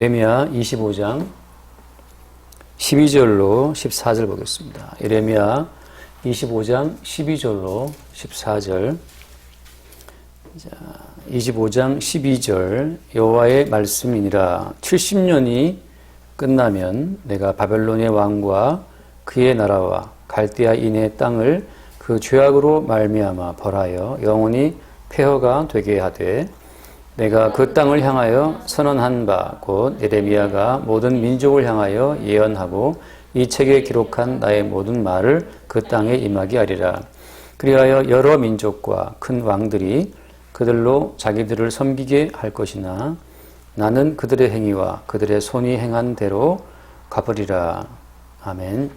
예레미야 25장 12절로 14절 보겠습니다. 예레미야 25장 12절로 14절. 자, 25장 12절 여호와의 말씀이니라. 70년이 끝나면 내가 바벨론의 왕과 그의 나라와 갈대아인의 땅을 그 죄악으로 말미암아 벌하여 영원히 폐허가 되게 하되 내가 그 땅을 향하여 선언한 바 곧 예레미야가 모든 민족을 향하여 예언하고 이 책에 기록한 나의 모든 말을 그 땅에 임하게 하리라. 그리하여 여러 민족과 큰 왕들이 그들로 자기들을 섬기게 할 것이나 나는 그들의 행위와 그들의 손이 행한 대로 갚으리라. 아멘.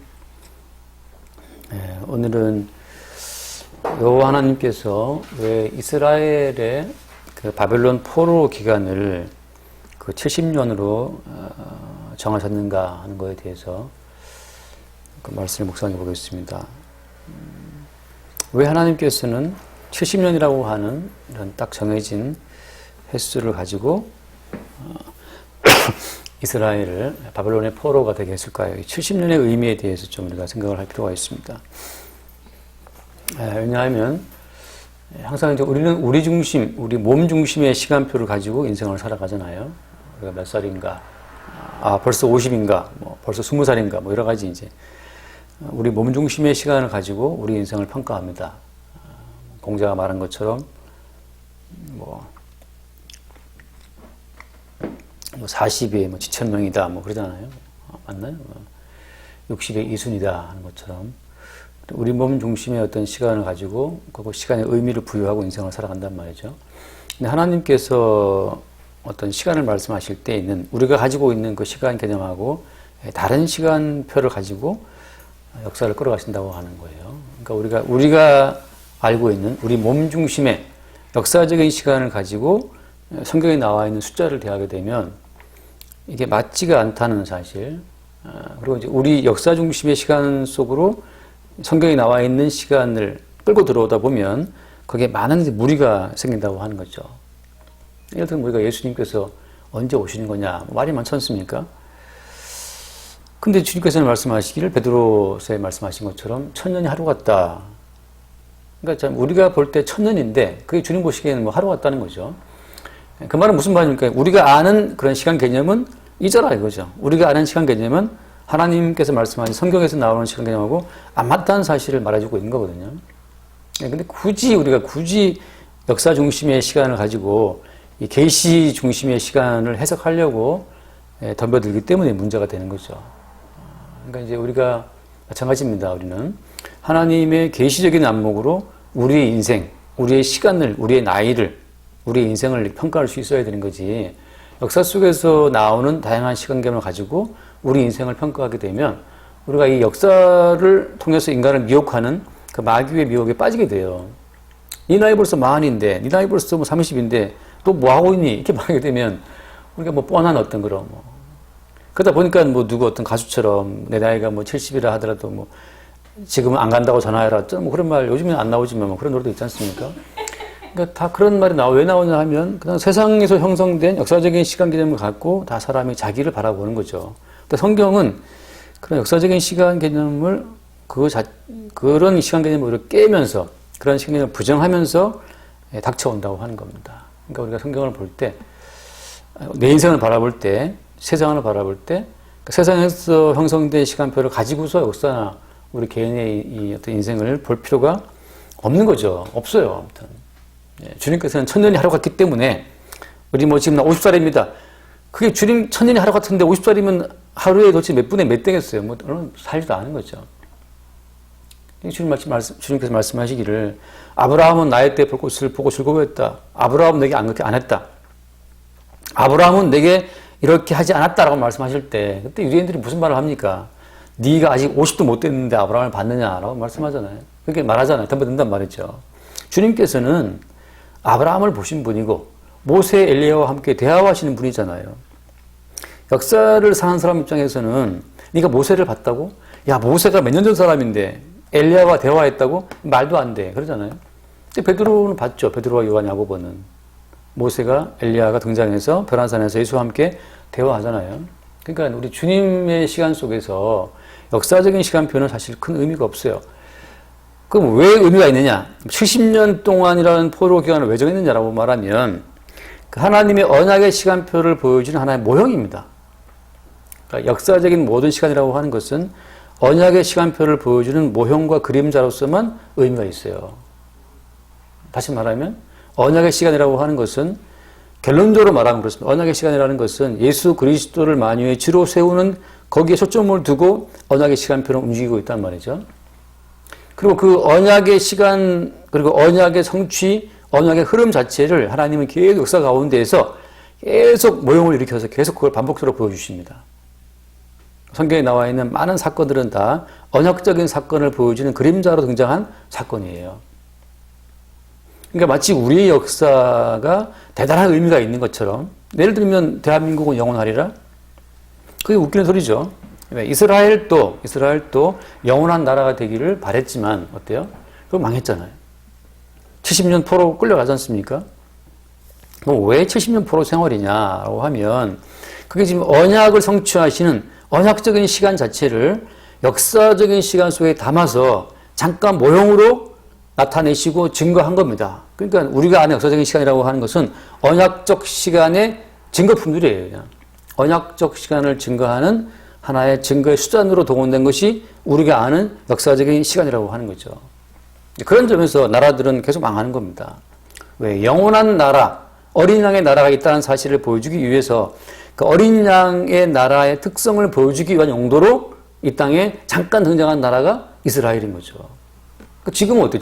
오늘은 여호와 하나님께서 왜 이스라엘의 그 바벨론 포로 기간을 그 70년으로 정하셨는가 하는 것에 대해서 그 말씀을 묵상해 보겠습니다. 왜 하나님께서는 70년이라고 하는 이런 딱 정해진 횟수를 가지고 이스라엘을 바벨론의 포로가 되게 했을까요? 70년의 의미에 대해서 좀 우리가 생각을 할 필요가 있습니다. 왜냐하면 항상 이제 우리는 우리 중심, 우리 몸 중심의 시간표를 가지고 인생을 살아가잖아요. 우리가 몇 살인가, 벌써 50인가, 벌써 20살인가, 여러 가지 이제 우리 몸 중심의 시간을 가지고 우리 인생을 평가합니다. 공자가 말한 것처럼 40에 지천명이다, 그러잖아요. 맞나요? 60에 이순이다 하는 것처럼. 우리 몸 중심의 어떤 시간을 가지고 그 시간의 의미를 부여하고 인생을 살아간단 말이죠. 근데 하나님께서 어떤 시간을 말씀하실 때 있는 우리가 가지고 있는 그 시간 개념하고 다른 시간표를 가지고 역사를 끌어가신다고 하는 거예요. 그러니까 우리가 알고 있는 우리 몸 중심의 역사적인 시간을 가지고 성경에 나와 있는 숫자를 대하게 되면 이게 맞지가 않다는 사실. 그리고 이제 우리 역사 중심의 시간 속으로 성경에 나와 있는 시간을 끌고 들어오다 보면 거기에 많은 무리가 생긴다고 하는 거죠. 예를 들면 우리가 예수님께서 언제 오시는 거냐 말이 많지 않습니까? 근데 주님께서는 말씀하시기를 베드로서에 말씀하신 것처럼 천년이 하루 같다. 그러니까 우리가 볼 때 천년인데 그게 주님 보시기에는 하루 같다는 거죠. 그 말은 무슨 말입니까? 우리가 아는 그런 시간 개념은 잊어라 이거죠. 우리가 아는 시간 개념은 하나님께서 말씀하신 성경에서 나오는 시간 개념하고 안 맞다는 사실을 말해주고 있는 거거든요. 근데 우리가 굳이 역사 중심의 시간을 가지고 이 계시 중심의 시간을 해석하려고 덤벼들기 때문에 문제가 되는 거죠. 그러니까 이제 우리가 마찬가지입니다. 우리는 하나님의 계시적인 안목으로 우리의 인생, 우리의 시간을, 우리의 나이를, 우리의 인생을 평가할 수 있어야 되는 거지. 역사 속에서 나오는 다양한 시간 개념을 가지고 우리 인생을 평가하게 되면 우리가 이 역사를 통해서 인간을 미혹하는 그 마귀의 미혹에 빠지게 돼요. 네 나이 벌써 40인데, 네 나이 벌써 30인데 또 뭐 하고 있니? 이렇게 말하게 되면 우리가 뻔한 어떤 그런 그러다 보니까 누구 어떤 가수처럼 내 나이가 70이라 하더라도 지금은 안 간다고 전화해라. 그런 말 요즘에는 안 나오지만 그런 노래도 있지 않습니까? 그러니까 다 그런 말이 왜 나오냐 하면 그냥 세상에서 형성된 역사적인 시간 개념을 갖고 다 사람이 자기를 바라보는 거죠. 근데 성경은 그런 역사적인 시간 개념을 그런 시간 개념을 깨면서 그런 시간 개념을 부정하면서 닥쳐온다고 하는 겁니다. 그러니까 우리가 성경을 볼 때 내 인생을 바라볼 때 세상을 바라볼 때 세상에서 형성된 시간표를 가지고서 역사나 우리 개인의 이 어떤 인생을 볼 필요가 없는 거죠. 없어요. 아무튼. 주님께서는 천년이 하루 같기 때문에 우리 지금 나 50살입니다. 그게 주님 천년이 하루 같은데 50살이면 하루에 도대체 몇 분에 몇 되겠어요? 살지도 않은 거죠. 주님께서 말씀하시기를 아브라함은 나의 때 볼 것을 보고 즐거워했다. 아브라함은 내게 그렇게 안 했다. 아브라함은 내게 이렇게 하지 않았다라고 말씀하실 때 그때 유대인들이 무슨 말을 합니까? 네가 아직 50도 못 됐는데 아브라함을 봤느냐라고 말씀하잖아요. 그렇게 말하잖아요. 덤벼든단 말이죠. 주님께서는 아브라함을 보신 분이고 모세, 엘리야와 함께 대화하시는 분이잖아요. 역사를 사는 사람 입장에서는 네가 모세를 봤다고? 야, 모세가 몇 년 전 사람인데 엘리야와 대화했다고? 말도 안 돼. 그러잖아요. 근데 베드로는 봤죠. 베드로와 요한, 야고보는. 모세가 엘리야가 등장해서 변화산에서 예수와 함께 대화하잖아요. 그러니까 우리 주님의 시간 속에서 역사적인 시간표는 사실 큰 의미가 없어요. 그럼 왜 의미가 있느냐? 70년 동안이라는 포로 기간을 왜 정했느냐라고 말하면 하나님의 언약의 시간표를 보여주는 하나의 모형입니다. 그러니까 역사적인 모든 시간이라고 하는 것은 언약의 시간표를 보여주는 모형과 그림자로서만 의미가 있어요. 다시 말하면 언약의 시간이라고 하는 것은 결론적으로 말하면 그렇습니다. 언약의 시간이라는 것은 예수 그리스도를 만유의 주로 세우는 거기에 초점을 두고 언약의 시간표를 움직이고 있단 말이죠. 그리고 그 언약의 시간, 그리고 언약의 성취, 언약의 흐름 자체를 하나님은 계속 역사 가운데에서 계속 모형을 일으켜서 계속 그걸 반복적으로 보여주십니다. 성경에 나와 있는 많은 사건들은 다 언약적인 사건을 보여주는 그림자로 등장한 사건이에요. 그러니까 마치 우리의 역사가 대단한 의미가 있는 것처럼, 예를 들면 대한민국은 영원하리라? 그게 웃기는 소리죠. 이스라엘도 영원한 나라가 되기를 바랬지만 어때요? 그거 망했잖아요. 70년 포로 끌려가지 않습니까? 그럼 왜 70년 포로 생활이냐라고 하면 그게 지금 언약을 성취하시는 언약적인 시간 자체를 역사적인 시간 속에 담아서 잠깐 모형으로 나타내시고 증거한 겁니다. 그러니까 우리가 아는 역사적인 시간이라고 하는 것은 언약적 시간의 증거품들이에요. 그냥. 언약적 시간을 증거하는 하나의 증거의 수단으로 동원된 것이 우리가 아는 역사적인 시간이라고 하는 거죠. 그런 점에서 나라들은 계속 망하는 겁니다. 왜? 영원한 나라, 어린 양의 나라가 있다는 사실을 보여주기 위해서 그 어린 양의 나라의 특성을 보여주기 위한 용도로 이 땅에 잠깐 등장한 나라가 이스라엘인 거죠. 지금은 어때요?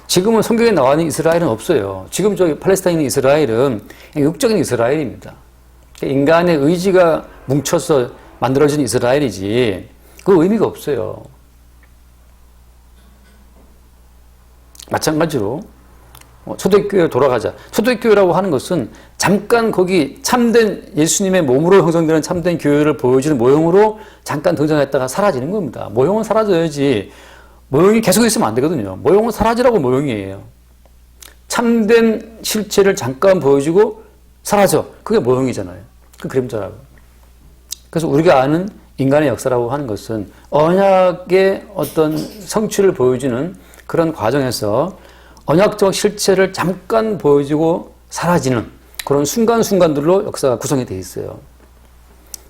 지금은 성경에 나와 있는 이스라엘은 없어요. 지금 저기 팔레스타인 이스라엘은 육적인 이스라엘입니다. 인간의 의지가 뭉쳐서 만들어진 이스라엘이지 그 의미가 없어요. 마찬가지로 초대교회로 돌아가자. 초대교회라고 하는 것은 잠깐 거기 참된 예수님의 몸으로 형성되는 참된 교회를 보여주는 모형으로 잠깐 등장했다가 사라지는 겁니다. 모형은 사라져야지 모형이 계속 있으면 안 되거든요. 모형은 사라지라고 모형이에요. 참된 실체를 잠깐 보여주고 사라져. 그게 모형이잖아요. 그 그림자라고. 그래서 우리가 아는 인간의 역사라고 하는 것은 언약의 어떤 성취를 보여주는 그런 과정에서 언약적 실체를 잠깐 보여주고 사라지는 그런 순간순간들로 역사가 구성이 되어 있어요.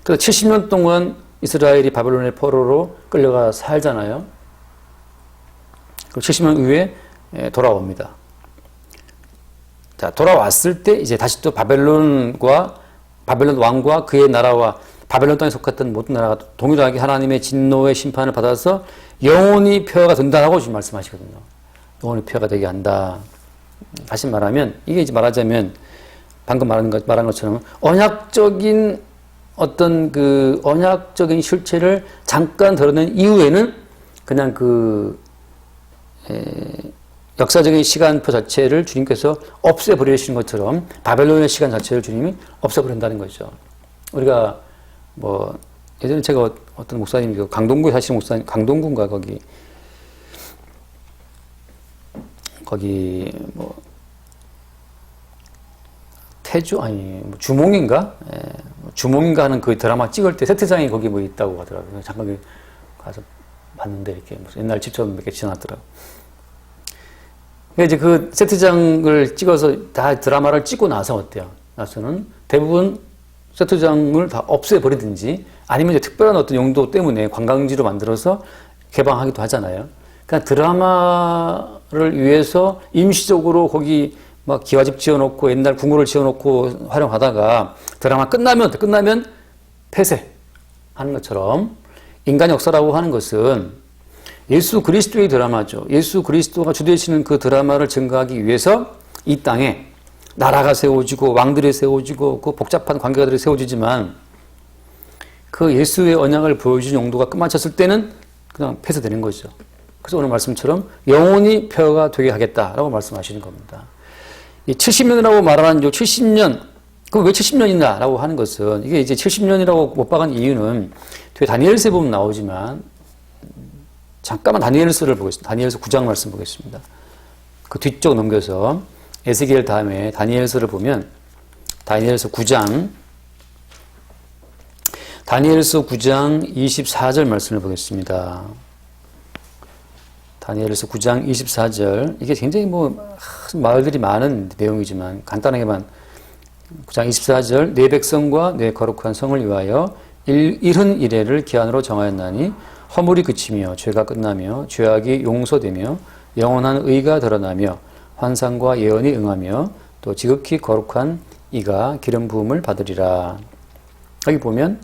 그래서 70년 동안 이스라엘이 바벨론의 포로로 끌려가 살잖아요. 그리고 70년 후에 돌아옵니다. 자, 돌아왔을 때 이제 다시 또 바벨론 왕과 그의 나라와 바벨론 땅에 속했던 모든 나라가 동일하게 하나님의 진노의 심판을 받아서 영원히 표가 된다라고 지금 말씀하시거든요. 영원히 표가 되게 한다. 다시 말하면 이게 이제 말하자면 방금 말한 것처럼 언약적인 어떤 그 언약적인 실체를 잠깐 드러낸 이후에는 그냥 역사적인 시간표 자체를 주님께서 없애버리시는 것처럼 바벨론의 시간 자체를 주님이 없애버린다는 거죠. 우리가 예전에 제가 어떤 목사님, 강동구에 사시는 목사님, 강동구인가 주몽인가? 주몽인가 하는 그 드라마 찍을 때 세트장이 거기 있다고 하더라고요. 잠깐 가서 봤는데 이렇게 옛날 집처럼 몇 개 지어놨더라고요. 이제 그 세트장을 찍어서 다 드라마를 찍고 나서 어때요? 나서는 대부분 세트장을 다 없애버리든지 아니면 이제 특별한 어떤 용도 때문에 관광지로 만들어서 개방하기도 하잖아요. 그러니까 드라마를 위해서 임시적으로 거기 막 기와집 지어놓고 옛날 궁궐을 지어놓고 활용하다가 드라마 끝나면 폐쇄하는 것처럼 인간 역사라고 하는 것은 예수 그리스도의 드라마죠. 예수 그리스도가 주되시는 그 드라마를 증거하기 위해서 이 땅에 나라가 세워지고 왕들이 세워지고 그 복잡한 관계가들이 세워지지만 그 예수의 언약을 보여주는 용도가 끝마쳤을 때는 그냥 폐쇄되는 거죠. 그래서 오늘 말씀처럼 영원히 표가 되게 하겠다라고 말씀하시는 겁니다. 이 70년이라고 말하는 요 70년, 그럼 왜 70년이냐라고 하는 것은 이게 이제 70년이라고 못 박은 이유는 뒤에 다니엘서에 보면 나오지만 잠깐만 다니엘서를 보겠습니다. 다니엘서 9장 말씀 보겠습니다. 그 뒤쪽 넘겨서 에스겔 다음에 다니엘서를 보면 다니엘서 9장 24절 말씀을 보겠습니다. 다니엘서 9장 24절. 이게 굉장히 말들이 많은 내용이지만 간단하게만 9장 24절. 내 백성과 내 거룩한 성을 위하여 70일을 기한으로 정하였나니 허물이 그치며 죄가 끝나며 죄악이 용서되며 영원한 의가 드러나며 환상과 예언이 응하며 또 지극히 거룩한 이가 기름 부음을 받으리라. 여기 보면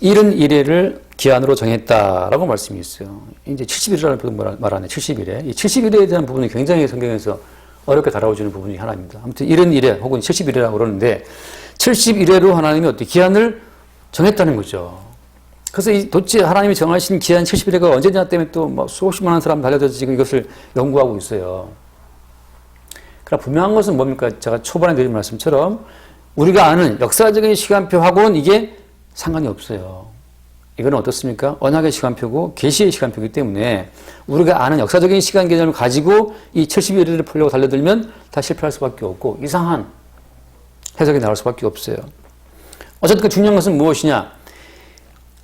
71회를 기한으로 정했다라고 말씀이 있어요. 이제 70일이라는 부분 말하네. 70일에. 이 70일에 대한 부분이 굉장히 성경에서 어렵게 다뤄지는 부분이 하나입니다. 아무튼 71회 혹은 70일이라고 그러는데 71회로 하나님이 어떻게 기한을 정했다는 거죠. 그래서 도대체 하나님이 정하신 기한 70일회가 언제냐 때문에 또 수십 만한 사람 달려들어서 지금 이것을 연구하고 있어요. 그러나 분명한 것은 뭡니까? 제가 초반에 드린 말씀처럼 우리가 아는 역사적인 시간표하고는 이게 상관이 없어요. 이거는 어떻습니까? 언약의 시간표고 계시의 시간표이기 때문에 우리가 아는 역사적인 시간 개념을 가지고 이 70일을 풀려고 달려들면 다 실패할 수밖에 없고 이상한 해석이 나올 수밖에 없어요. 어쨌든 중요한 것은 무엇이냐?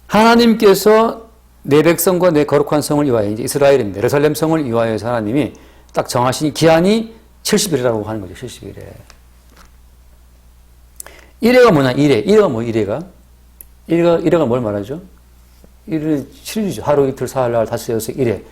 하나님께서 내 백성과 내 거룩한 성을 위하여, 이제 이스라엘입니다. 예루살렘 성을 위하여서 하나님이 딱 정하신 기한이 70일이라고 하는 거죠. 70일에. 이래가 뭐냐? 이래가 뭐 이래가? 이래가 뭘 말하죠? 이래는 7일이죠. 하루, 이틀, 사흘, 날, 다섯, 여섯, 이래.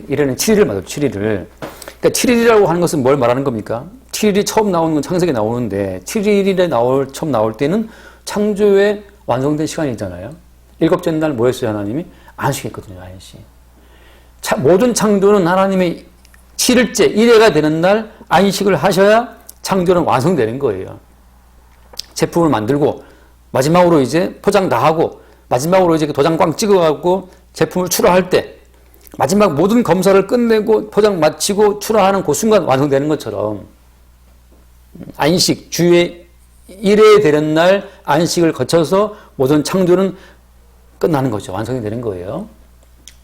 이래는 7일을 말하죠. 7일을. 그러니까 7일이라고 하는 것은 뭘 말하는 겁니까? 7일이 처음 나오는 건 창세기에 나오는데 7일에 처음 나올 때는 창조의 완성된 시간이잖아요. 일곱째 날 뭐 했어요? 하나님이? 안식했거든요. 안식. 모든 창조는 하나님의 7일째 1회가 되는 날 안식을 하셔야 창조는 완성되는 거예요. 제품을 만들고 마지막으로 이제 포장 다 하고 마지막으로 이제 도장 꽝 찍어갖고 제품을 출하할 때 마지막 모든 검사를 끝내고 포장 마치고 출하하는 그 순간 완성되는 것처럼 안식, 주의 1회 되는 날 안식을 거쳐서 모든 창조는 끝나는 거죠. 완성이 되는 거예요.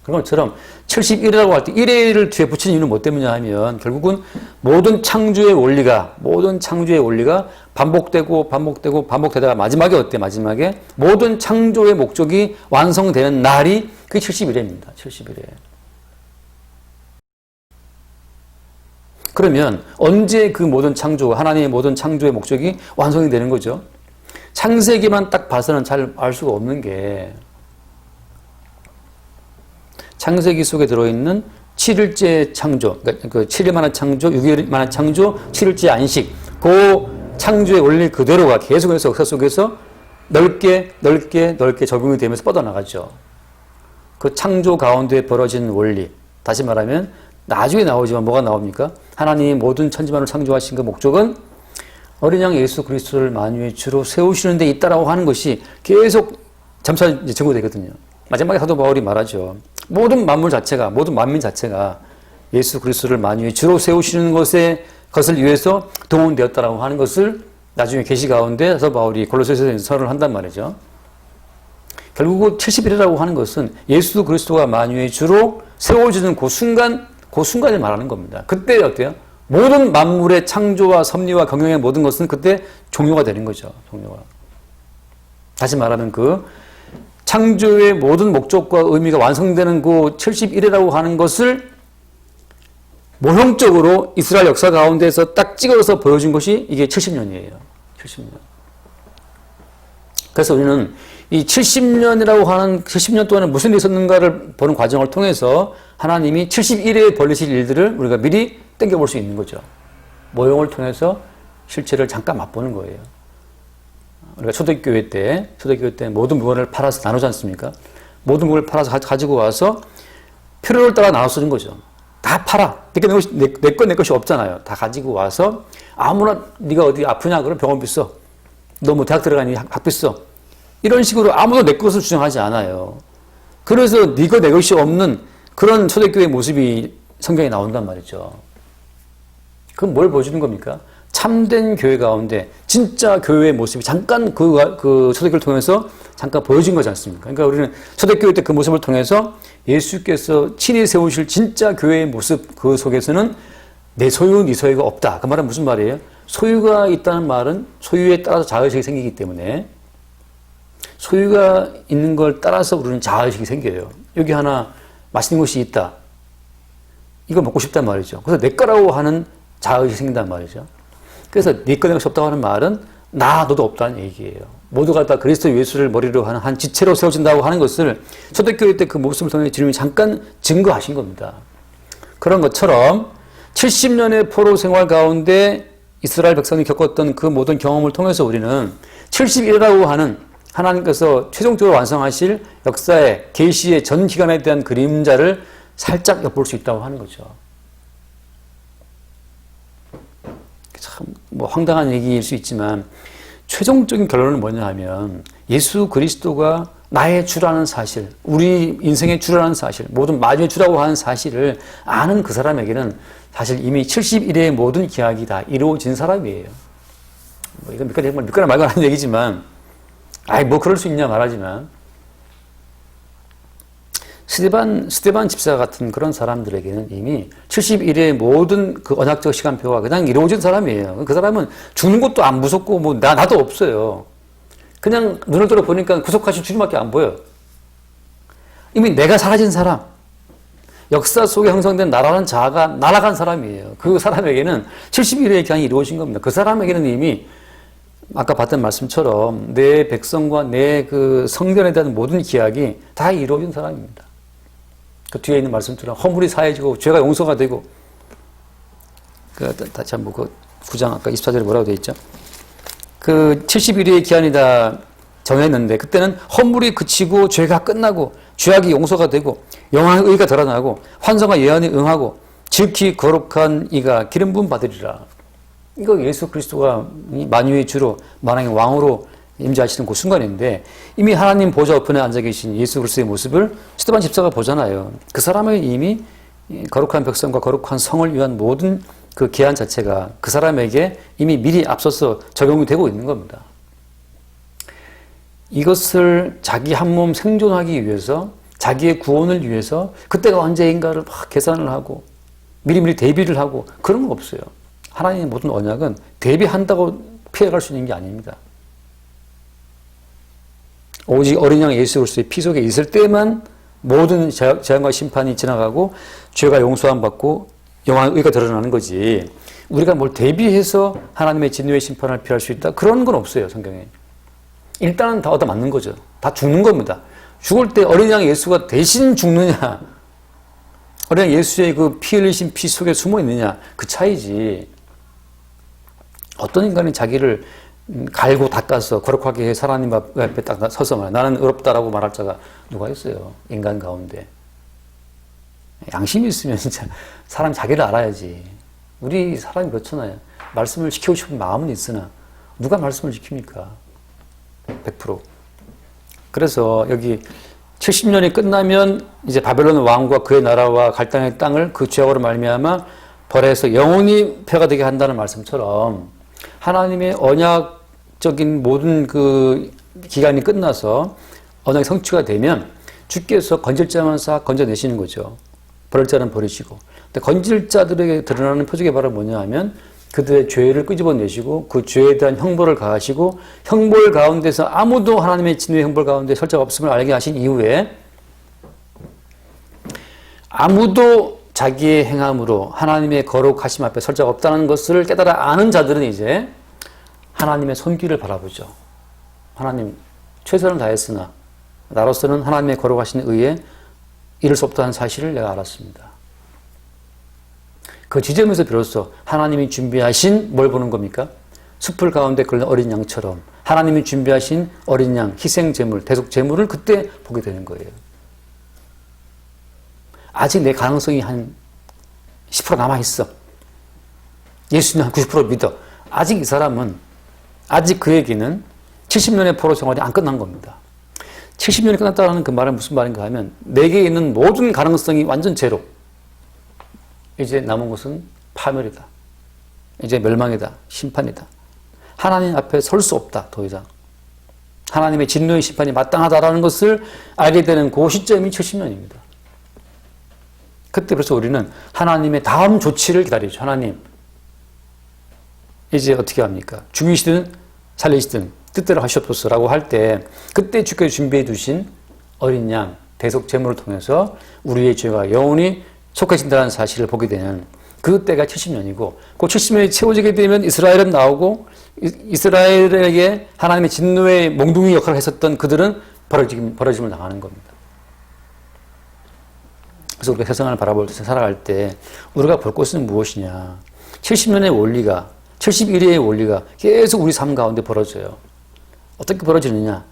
그런 것처럼 71이라고 할 때 1회를 뒤에 붙인 이유는 뭐 때문이냐 하면 결국은 모든 창조의 원리가 반복되다가 마지막에 어때? 마지막에 모든 창조의 목적이 완성되는 날이 그게 71회입니다. 71회. 그러면 언제 그 모든 창조, 하나님의 모든 창조의 목적이 완성이 되는 거죠? 창세기만 딱 봐서는 잘 알 수가 없는 게 창세기 속에 들어있는 7일째 창조, 그러니까 그 7일 만한 창조, 6일 만한 창조, 7일째 안식, 그 창조의 원리 그대로가 계속해서 역사 속에서 넓게 적용이 되면서 뻗어나가죠. 그 창조 가운데 벌어진 원리, 다시 말하면 나중에 나오지만 뭐가 나옵니까? 하나님이 모든 천지만을 창조하신 그 목적은 어린 양 예수 그리스도를 만유의 주로 세우시는 데 있다라고 하는 것이 계속 점차 증거되거든요. 마지막에 사도 바울이 말하죠. 모든 만물 자체가, 모든 만민 자체가 예수 그리스도를 만유의 주로 세우시는 것을 위해서 동원되었다라고 하는 것을 나중에 계시 가운데 사도 바울이 골로새서에서 선언을 한단 말이죠. 결국 70일이라고 하는 것은 예수 그리스도가 만유의 주로 세워지는 그 순간을 말하는 겁니다. 그때 어때요? 모든 만물의 창조와 섭리와 경영의 모든 것은 그때 종료가 되는 거죠. 종료가. 다시 말하면 그 창조의 모든 목적과 의미가 완성되는 그 71회라고 하는 것을 모형적으로 이스라엘 역사 가운데서 딱 찍어서 보여준 것이 이게 70년이에요. 70년. 그래서 우리는 이 70년이라고 하는 70년 동안에 무슨 일이 있었는가를 보는 과정을 통해서 하나님이 71회에 벌리실 일들을 우리가 미리 땡겨볼 수 있는 거죠. 모형을 통해서 실체를 잠깐 맛보는 거예요. 우리가 초대교회 때 모든 물건을 팔아서 나누지 않습니까? 모든 물건을 팔아서 가지고 와서 필요를 따라 나눠 쓰는 거죠. 다 팔아. 내 것이 없잖아요. 다 가지고 와서 아무나 네가 어디 아프냐? 그럼 병원비 써. 너 뭐 대학 들어가니 학비 써. 이런 식으로 아무도 내 것을 주장하지 않아요. 그래서 네가 내 것이 없는 그런 초대교회의 모습이 성경에 나온단 말이죠. 그건 뭘 보여주는 겁니까? 참된 교회 가운데 진짜 교회의 모습이 잠깐 그 초대교회를 통해서 잠깐 보여진 거지 않습니까? 그러니까 우리는 초대교회 때 그 모습을 통해서 예수께서 친히 세우실 진짜 교회의 모습 그 속에서는 내 소유, 네 소유가 없다. 그 말은 무슨 말이에요? 소유가 있다는 말은 소유에 따라서 자의식이 생기기 때문에 소유가 있는 걸 따라서 우리는 자의식이 생겨요. 여기 하나 맛있는 것이 있다. 이거 먹고 싶단 말이죠. 그래서 내 거라고 하는 자의식이 생긴단 말이죠. 그래서 네 거, 내 것이 없다고 하는 말은 나, 너도 없다는 얘기예요. 모두가 다 그리스도 예수를 머리로 하는 한 지체로 세워진다고 하는 것을 초대교회 때 그 모습을 통해 주님이 잠깐 증거하신 겁니다. 그런 것처럼 70년의 포로 생활 가운데 이스라엘 백성이 겪었던 그 모든 경험을 통해서 우리는 70일이라고 하는 하나님께서 최종적으로 완성하실 역사의 계시의 전 기간에 대한 그림자를 살짝 엿볼 수 있다고 하는 거죠. 참 뭐 황당한 얘기일 수 있지만 최종적인 결론은 뭐냐 하면 예수 그리스도가 나의 주라는 사실, 우리 인생의 주라는 사실, 모든 만유의 주라고 하는 사실을 아는 그 사람에게는 사실 이미 70일의 모든 기약이 다 이루어진 사람이에요. 뭐 이건 믿거나 말거나 하는 얘기지만, 뭐 그럴 수 있냐 말하지만, 스데반 집사 같은 그런 사람들에게는 이미 70일의 모든 그 언약적 시간표가 그냥 이루어진 사람이에요. 그 사람은 죽는 것도 안 무섭고, 뭐, 나도 없어요. 그냥 눈을 들어 보니까 구속하신 주님밖에 안 보여요. 이미 내가 사라진 사람, 역사 속에 형성된 나라는 자아가 날아간 사람이에요. 그 사람에게는 70일의 기한이 이루어진 겁니다. 그 사람에게는 이미 아까 봤던 말씀처럼 내 백성과 내 그 성전에 대한 모든 기약이 다 이루어진 사람입니다. 그 뒤에 있는 말씀처럼 허물이 사해지고 죄가 용서가 되고, 다시 한번 그 9장 아까 24절에 뭐라고 되어 있죠? 그 70일의 기한이다 정했는데 그때는 허물이 그치고 죄가 끝나고 죄악이 용서가 되고 영광의 의가 드러나고 환상과 예언이 응하고 지극히 거룩한 이가 기름 부음 받으리라. 이거 예수 그리스도가 만유의 주로 만왕의 왕으로 임재하시는 그 순간인데 이미 하나님 보좌 우편에 앉아 계신 예수 그리스도의 모습을 스데반 집사가 보잖아요. 그 사람의 이미 거룩한 백성과 거룩한 성을 위한 모든 그 계한 자체가 그 사람에게 이미 미리 앞서서 적용이 되고 있는 겁니다. 이것을 자기 한 몸 생존하기 위해서, 자기의 구원을 위해서 그때가 언제인가를 막 계산을 하고 미리미리 대비를 하고 그런 건 없어요. 하나님의 모든 언약은 대비한다고 피해갈 수 있는 게 아닙니다. 오직 어린 양 예수 그리스도의 피 속에 있을 때만 모든 재앙과 심판이 지나가고 죄가 용서함 받고 영광의 의가 드러나는 거지. 우리가 뭘 대비해서 하나님의 진노의 심판을 피할 수 있다? 그런 건 없어요, 성경에. 일단은 다 얻어맞는 거죠. 다 죽는 겁니다. 죽을 때 어린 양 예수가 대신 죽느냐, 어린 양 예수의 그 피 흘리신 피 속에 숨어 있느냐, 그 차이지. 어떤 인간이 자기를 갈고 닦아서 거룩하게 해 하나님 앞에 딱 서서 말, 나는 의롭다라고 말할 자가 누가 있어요? 인간 가운데. 양심이 있으면 진짜 사람 자기를 알아야지. 우리 사람이 그렇잖아요. 말씀을 지키고 싶은 마음은 있으나 누가 말씀을 지킵니까? 100%. 그래서 여기 70년이 끝나면 이제 바벨론 왕과 그의 나라와 갈당의 땅을 그 죄악으로 말미암아 벌해서 영원히 폐가 되게 한다는 말씀처럼 하나님의 언약적인 모든 그 기간이 끝나서 언약이 성취가 되면 주께서 건질 자만 싹 건져내시는 거죠. 버릴 자는 버리시고. 근데 건질 자들에게 드러나는 표적의 발은 뭐냐 하면 그들의 죄를 끄집어내시고 그 죄에 대한 형벌을 가하시고 형벌 가운데서 아무도 하나님의 진노의 형벌 가운데 설자가 없음을 알게 하신 이후에 아무도 자기의 행함으로 하나님의 거룩하심 앞에 설자가 없다는 것을 깨달아 아는 자들은 이제 하나님의 손길을 바라보죠. 하나님 최선을 다했으나 나로서는 하나님의 거룩하신 의에 이룰 수 없다는 사실을 내가 알았습니다. 그 지점에서 비로소 하나님이 준비하신 뭘 보는 겁니까? 숲을 가운데 걸린 어린 양처럼 하나님이 준비하신 어린 양, 희생제물, 대속제물을 그때 보게 되는 거예요. 아직 내 가능성이 한 10% 남아있어. 예수님 한 90% 믿어. 아직 이 사람은, 아직 그에게는 70년의 포로 생활이 안 끝난 겁니다. 70년이 끝났다는 그 말은 무슨 말인가 하면 내게 있는 모든 가능성이 완전 제로. 이제 남은 것은 파멸이다. 이제 멸망이다. 심판이다. 하나님 앞에 설 수 없다. 더 이상. 하나님의 진노의 심판이 마땅하다라는 것을 알게 되는 그 시점이 70년입니다. 그때 벌써 우리는 하나님의 다음 조치를 기다리죠. 하나님, 이제 어떻게 합니까? 죽이시든 살리시든 뜻대로 하시옵소서라고 할 때 그때 주께서 준비해 두신 어린 양, 대속 제물을 통해서 우리의 죄가 영원히 속해진다는 사실을 보게 되는 그 때가 70년이고 그 70년이 채워지게 되면 이스라엘은 나오고 이스라엘에게 하나님의 진노의 몽둥이 역할을 했었던 그들은 버려짐을 당하는 겁니다. 그래서 우리가 세상을 바라볼 때 살아갈 때 우리가 볼 것은 무엇이냐. 70년의 원리가 71회의 원리가 계속 우리 삶 가운데 벌어져요. 어떻게 벌어지느냐.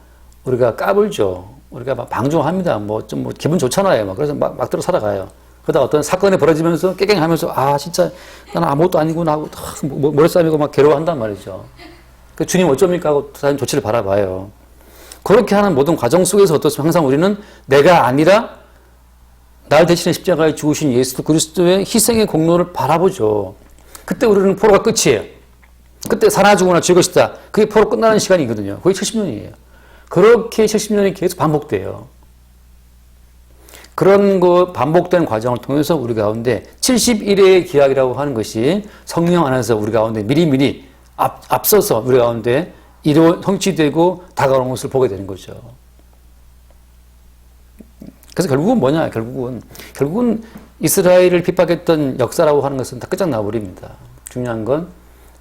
우리가 까불죠. 우리가 막 방종합니다. 뭐 기분 좋잖아요. 그래서 막 들어 살아가요. 그러다가 어떤 사건이 벌어지면서 깨갱하면서 아 진짜 나는 아무것도 아니고 나하고 머리싸움이고 막 괴로워한단 말이죠. 그 주님 어쩝니까 하고 사람 조치를 바라봐요. 그렇게 하는 모든 과정 속에서 어떻습니까? 항상 우리는 내가 아니라 날 대신에 십자가에 죽으신 예수 그리스도의 희생의 공로를 바라보죠. 그때 우리는 포로가 끝이에요. 그때 사나 죽으나 죽을 것이다. 그게 포로 끝나는 시간이거든요. 그게 70년이에요. 그렇게 70년이 계속 반복돼요. 그런 거 반복된 과정을 통해서 우리 가운데 71회의 기약이라고 하는 것이 성령 안에서 우리 가운데 미리미리 앞서서 우리 가운데 성취되고 다가오는 것을 보게 되는 거죠. 그래서 결국은 뭐냐? 결국은 이스라엘을 핍박했던 역사라고 하는 것은 다 끝장나 버립니다. 중요한 건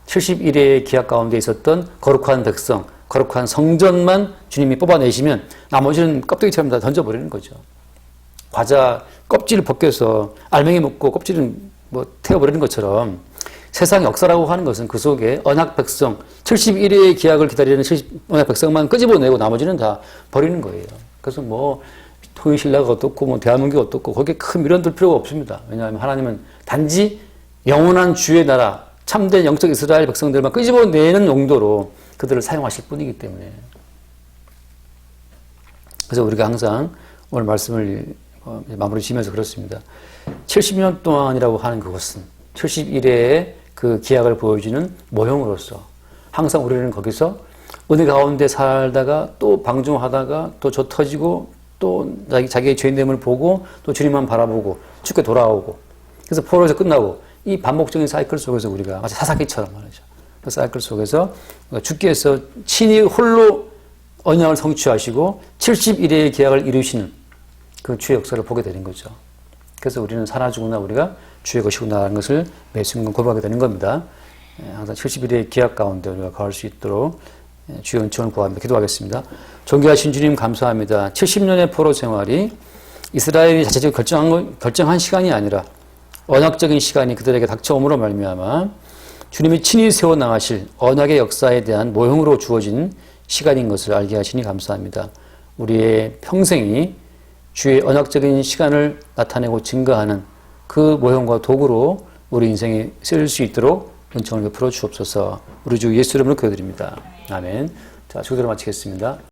71회의 기약 가운데 있었던 거룩한 백성, 거룩한 성전만 주님이 뽑아내시면 나머지는 껍데기처럼 다 던져버리는 거죠. 과자 껍질을 벗겨서 알맹이 먹고 껍질은 태워버리는 것처럼 세상 역사라고 하는 것은 그 속에 언약 백성, 71회의 기약을 기다리는 언약 백성만 끄집어내고 나머지는 다 버리는 거예요. 그래서 통일신라가 어떻고 대한민국이 어떻고 거기에 큰 미련 둘 필요가 없습니다. 왜냐하면 하나님은 단지 영원한 주의 나라, 참된 영적 이스라엘 백성들만 끄집어내는 용도로 그들을 사용하실 뿐이기 때문에. 그래서 우리가 항상 오늘 말씀을 마무리 지면서 그렇습니다. 70년 동안이라고 하는 그것은 71회의 그 기약을 보여주는 모형으로서 항상 우리는 거기서 은혜 가운데 살다가 또 방종하다가 또 저 터지고 또 자기의 죄인됨을 보고 또 주님만 바라보고 주께 돌아오고 그래서 포로에서 끝나고 이 반복적인 사이클 속에서 우리가 마치 사사기처럼 말이죠. 그 사이클 속에서 주께서 친히 홀로 언약을 성취하시고 71회의 계약을 이루시는 그 주의 역사를 보게 되는 거죠. 그래서 우리는 살아 죽으나 우리가 주의 것이구나라는 것을 매 순간 고백하게 되는 겁니다. 항상 71회의 계약 가운데 우리가 거할 수 있도록 주의 은총을 구합니다. 기도하겠습니다. 존귀하신 주님 감사합니다. 70년의 포로 생활이 이스라엘이 자체적으로 결정한 시간이 아니라 언약적인 시간이 그들에게 닥쳐옴으로 말미암아 주님이 친히 세워나가실 언약의 역사에 대한 모형으로 주어진 시간인 것을 알게 하시니 감사합니다. 우리의 평생이 주의 언약적인 시간을 나타내고 증거하는 그 모형과 도구로 우리 인생에 쓰일 수 있도록 은총을 베풀어 주옵소서. 우리 주 예수 이름으로 기도드립니다. 아멘. 자, 주기도로 마치겠습니다.